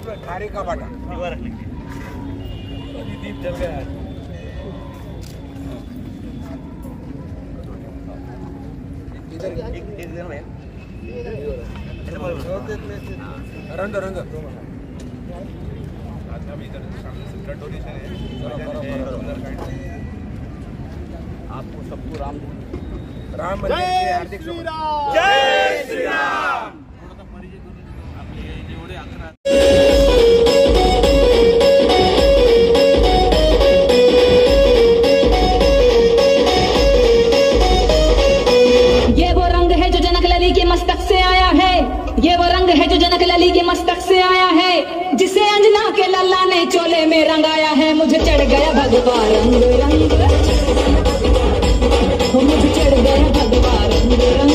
खारे का बाटा दीप जल गया है। रंग रंग आपको सबको राम मंदिर की हार्दिक शुभकामनाएं। जय श्री राम। ये वो रंग है जो जनक लली के मस्तक से आया है, ये वो रंग है जो जनक लली के मस्तक से आया है, जिसे अंजना के लल्ला ने चोले में रंगाया है। मुझे चढ़ गया भगवा रंग रंग, मुझे चढ़ गया भगवा रंग रंग।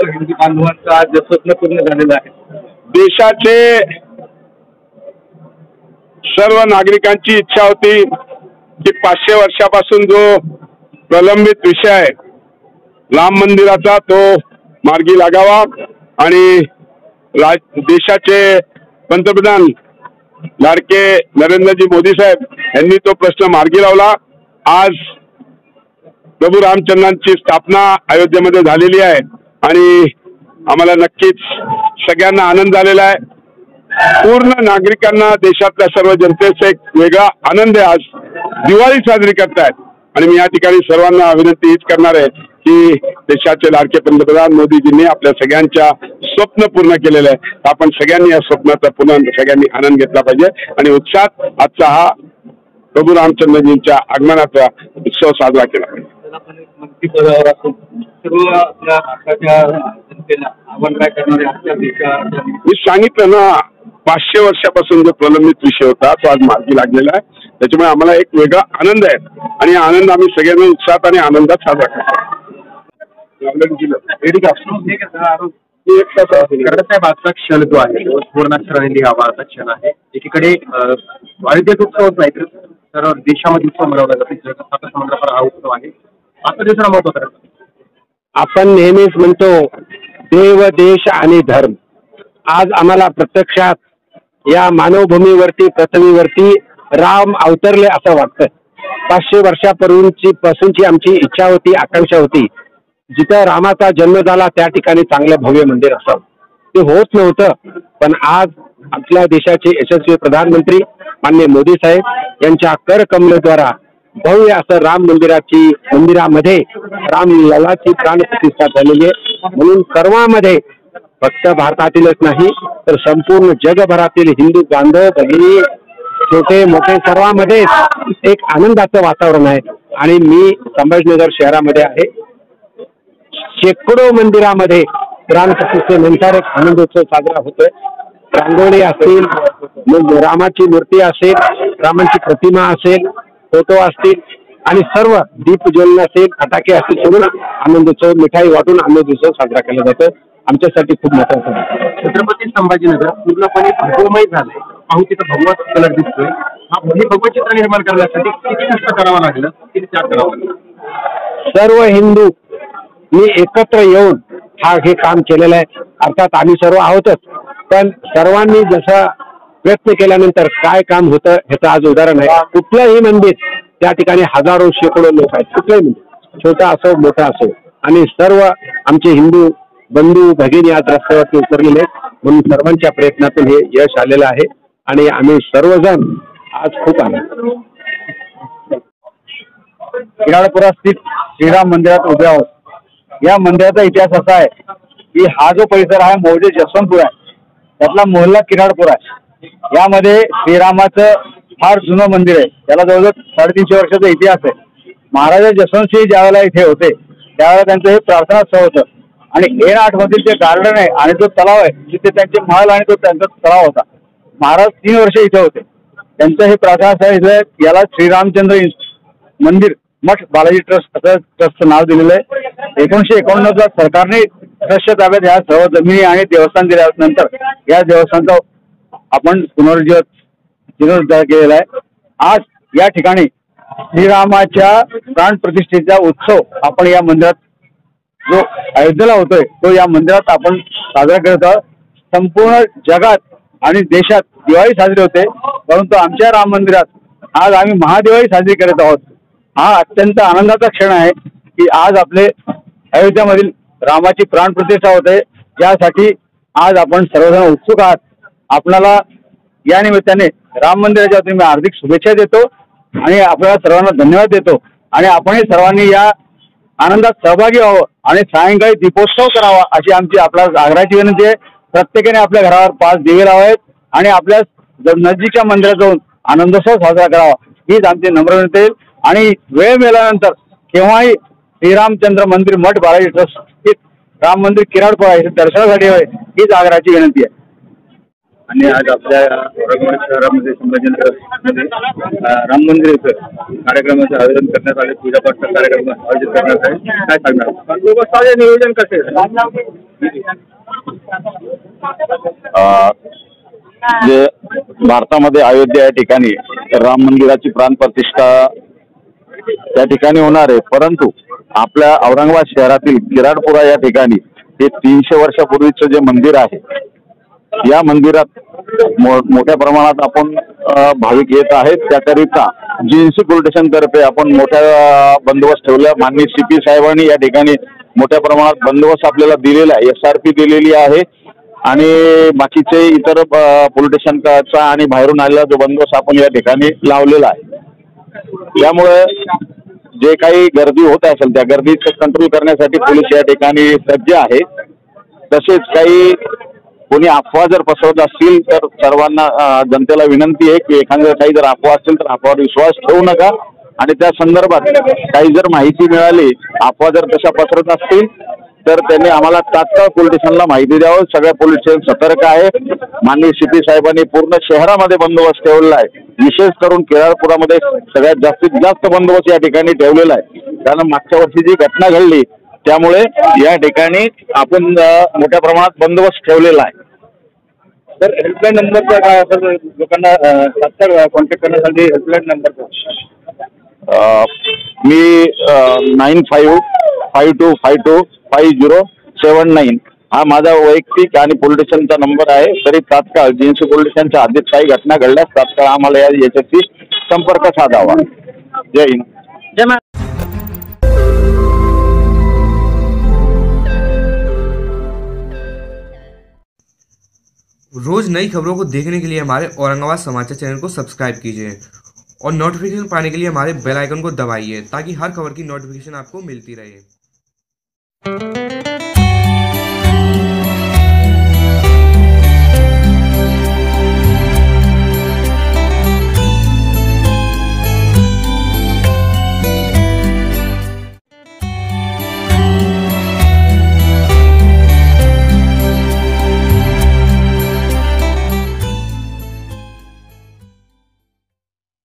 हिंदू बांधवांचा आज स्वप्न पूर्ण झालेलं आहे। देशाचे सर्व नागरिकांची इच्छा होती की 500 वर्षापासून जो प्रलंबित विषय आहे राम मंदिराचा तो मार्गी लागावा आणि देशाचे पंतप्रधान लाडके नरेंद्रजी मोदी साहेब यांनी तो प्रश्न मार्गी लावला। आज प्रभू रामचंद्रांची स्थापना अयोध्येमध्ये झालेली आहे आणि आम्हाला नक्कीच सगळ्यांना आनंद झालेला आहे। पूर्ण नागरिकांना देशातल्या सर्व जनतेचा एक वेगळा आनंद आहे। आज दिवाळी साजरी करतायत आणि मी या ठिकाणी सर्वांना विनंती हीच करणार आहे की देशाचे लाडके पंतप्रधान मोदीजींनी आपल्या सगळ्यांच्या स्वप्न पूर्ण केलेलं आहे। आपण सगळ्यांनी या स्वप्नाचा पुन्हा सगळ्यांनी आनंद घेतला पाहिजे आणि उत्साहात आजचा हा प्रभू रामचंद्रजींच्या आगमनाचा उत्सव साजरा केला पाहिजे। मंत्रिपदावर असून सर्व आपल्या भारताच्या जनतेला आव्हान काय करणारे आजच्या देशात मी सांगितलं ना 500 वर्षापासून जो प्रलंबित विषय होता तो आज मार्गी लागलेला आहे। त्याच्यामुळे आम्हाला एक वेगळा आनंद आहे आणि आनंद आम्ही सगळ्यांनी उत्साहात आणि आनंदात साजरा करण्याचा आजचा क्षण जो आहे सुवर्णाक्षराने लिहावा क्षण आहे। एकीकडे अयोध्येत उत्सवच नाही तर देशामध्ये उत्सव मनवला जातो। समुद्रावर हा उत्सव आहे। आता दुसरा महत्व आपण नेहमीच म्हणतो देव देश आणि धर्म। आज आम्हाला प्रत्यक्षात या मानवभूमीवरती पृथ्वीवरती राम अवतरले असं वाटतं। 500 वर्षापासूनची आमची इच्छा होती, आकांक्षा होती, जिथं रामाचा जन्म झाला त्या ठिकाणी चांगलं भव्य मंदिर असावं। ते होत नव्हतं, पण आज आपल्या देशाचे यशस्वी प्रधानमंत्री माननीय मोदी साहेब यांच्या करकमलेद्वारा भव्य असं राम मंदिरामध्ये राम ललाची प्राणप्रतिष्ठा झालेली आहे। म्हणून सर्वांमध्ये फक्त भारतातीलच नाही तर संपूर्ण जगभरातील हिंदू बांधव भगिनी छोटे मोठे सर्वांमध्ये एक आनंदाचं वातावरण आहे। आणि मी संभाजीनगर शहरामध्ये आहे, शेकडो मंदिरामध्ये प्राणप्रतिष्ठेनंतर एक आनंदोत्सव साजरा होतोय। रांगोळी असेल, रामाची मूर्ती असेल, रामाची प्रतिमा असेल, फोटो असतील आणि सर्व दीप ज्वलन असेल, फटाके असतील, सगळं आनंदोत्सव मिठाई वाटून आनंदोत्सव साजरा केला जातो। आमच्यासाठी खूप महत्त्वाचं आहे। छत्रपती संभाजीनगर पूर्णपणे भगवमय झालंय। पाहू तिथं भगवा कलर दिसतोय। हे भगवं चित्र निर्माण करण्यासाठी किती कष्ट करावं लागलं, किती त्याग करावं लागलं? सर्व हिंदू मी एकत्र येऊन हे काम केलेलं आहे। अर्थात आम्ही सर्व आहोतच, पण सर्वांनी जसं प्रयत्न केल्यानंतर काय काम होतं ह्याचं आज उदाहरण आहे। कुठलंही मंदिर त्या ठिकाणी हजारो शेकडो लोक आहेत, कुठलंही मंदिर छोटा असो मोठा असो, आणि सर्व आमचे हिंदू बंधू भगिनी आज रस्त्यावरती उतरलेले आहेत। म्हणून सर्वांच्या प्रयत्नातून हे यश आलेलं आहे आणि आम्ही सर्वजण आज खूप आनंद। किराळपुरा स्थित श्रीराम मंदिरात उभे आहोत। या मंदिराचा इतिहास असा आहे की हा जो परिसर आहे मौजे जसवंतपूर आहे, त्यातला मोहल्ला किराडपूर आहे। यामध्ये श्रीरामाचं फार जुनं मंदिर आहे, त्याला जवळजवळ 350 वर्षाचा इतिहास आहे। महाराजा जसवंतसिंह ज्यावेळेला इथे होते त्यावेळेला त्यांचं हे प्रार्थना स्थळ होतं आणि N8 मधील जे गार्डन आहे आणि जो तलाव आहे तिथे त्यांचे महल आणि तो त्यांचा तलाव होता। महाराज 3 वर्ष इथे होते। त्यांचं हे प्रार्थना स्थळ इथे याला श्रीरामचंद्र मंदिर मठ बालाजी ट्रस्ट असं ट्रस्टचं नाव दिलेलं आहे। 1951 सरकारने ट्रस्टच्या ताब्यात ह्या सर्व जमिनी आणि देवस्थान दिल्यानंतर या देवस्थानचा आपण जीर्णोद्धार केलेला आहे। आज या ठिकाणी श्रीरामाच्या प्राण प्रतिष्ठेचा उत्सव आपण या मंदिरात जो अयोध्येला होतोय तो या मंदिरात आपण साजरा करत आहोत। संपूर्ण जगात आणि देशात दिवाळी साजरी होते, परंतु आमच्या राम मंदिरात आज आम्ही महादिवाळी साजरी करत आहोत। हा अत्यंत आनंदाचा क्षण आहे की आज आपले अयोध्यामधील रामाची प्राण प्रतिष्ठा होते, यासाठी आज आपण सर्वजण उत्सुक आहात। आपल्याला या निमित्ताने राम मंदिराच्या वतीने मी हार्दिक शुभेच्छा देतो आणि आपल्याला सर्वांना धन्यवाद देतो आणि आपणही सर्वांनी या आनंदात सहभागी व्हावं आणि सायंकाळी दीपोत्सव करावा अशी आमची आपल्याला आग्रहाची विनंती आहे। प्रत्येकाने आपल्या घरावर 5 दिवे लावावेत आणि आपल्या नजीकच्या मंदिरात जाऊन आनंदोत्सव साजरा करावा हीच आमची नम्र विनंती आहे। आणि वेळ मिळाल्यानंतर केव्हाही श्रीरामचंद्र मंदिर मठ बालाजी ट्रस्ट राम मंदिर किराडपूर आहे दर्शनासाठी हवे हीच आग्रहाची विनंती आहे। आणि आज आपल्या औरंगाबाद शहरामध्ये संभाजीनगरमध्ये राम मंदिर इथं कार्यक्रमाचे आयोजन करण्यात आले, पूजापाठचा कार्यक्रम आयोजित करण्यात आहे। काय सांगणार? बंदोबस्ताचे नियोजन कसे? जे भारतामध्ये अयोध्या या ठिकाणी राम मंदिराची प्राण प्रतिष्ठा त्या ठिकाणी होणार आहे, परंतु आपल्या औरंगाबाद शहरातील किराडपुरा या ठिकाणी हे 300 वर्षापूर्वीचं जे मंदिर आहे या मंदिरात मोठ्या प्रमाणात आपण भाविक येत आहेत। त्याकरिता GNC पोलीस स्टेशन तर्फे आपण मोठ्या बंदोबस्त ठेवला। माननीय CP साहेबांनी या ठिकाणी मोठ्या प्रमाणात बंदोबस्त आपल्याला दिलेला आहे, SRP दिलेली आहे आणि बाकीचे इतर पोलीस स्टेशनचा आणि बाहेरून आलेला जो बंदोबस्त आपण या ठिकाणी लावलेला आहे। त्यामुळे जे काही गर्दी होत असेल त्या गर्दीचं कंट्रोल करण्यासाठी पोलीस या ठिकाणी सज्ज आहे। तसेच काही कोणी अफवा जर पसरवत असतील तर सर्वांना जनतेला विनंती आहे की एखाद्या काही जर अफवा असतील तर अफवावर विश्वास ठेवू नका आणि त्या संदर्भात काही जर माहिती मिळाली, अफवा जर तशा पसरत असतील तर त्यांनी आम्हाला तात्काळ पोलीस स्टेशनला माहिती द्यावं। सगळ्या पोलीस स्टेशन सतर्क आहे। माननीय CP साहेबांनी पूर्ण शहरामध्ये बंदोबस्त ठेवलेला आहे, विशेष करून केरळपुरामध्ये सगळ्यात जास्तीत जास्त बंदोबस्त या ठिकाणी ठेवलेला आहे। कारण मागच्या वर्षी जी घटना घडली त्यामुळे या ठिकाणी आपण मोठ्या प्रमाणात बंदोबस्त ठेवलेला आहे। तर हेल्पलाईन नंबरचा काय असेल लोकांना तात्काळ कॉन्टॅक्ट करण्यासाठी हेल्पलाईन नंबर मी 9552525079 हा माझा वैयक्तिक आणि पोलीस स्टेशनचा नंबर आहे। तरी तात्काळ GNC पोलीस स्टेशनच्या हद्दीत काही घटना घडल्यास तात्काळ आम्हाला याच्याशी संपर्क साधावा। जय हिंद, जय महाराष्ट्र। रोज नई खबरों को देखने के लिए हमारे औरंगाबाद समाचार चैनल को सब्सक्राइब कीजिए और नोटिफिकेशन पाने के लिए हमारे बेल आइकन को दबाइए ताकि हर खबर की नोटिफिकेशन आपको मिलती रहे।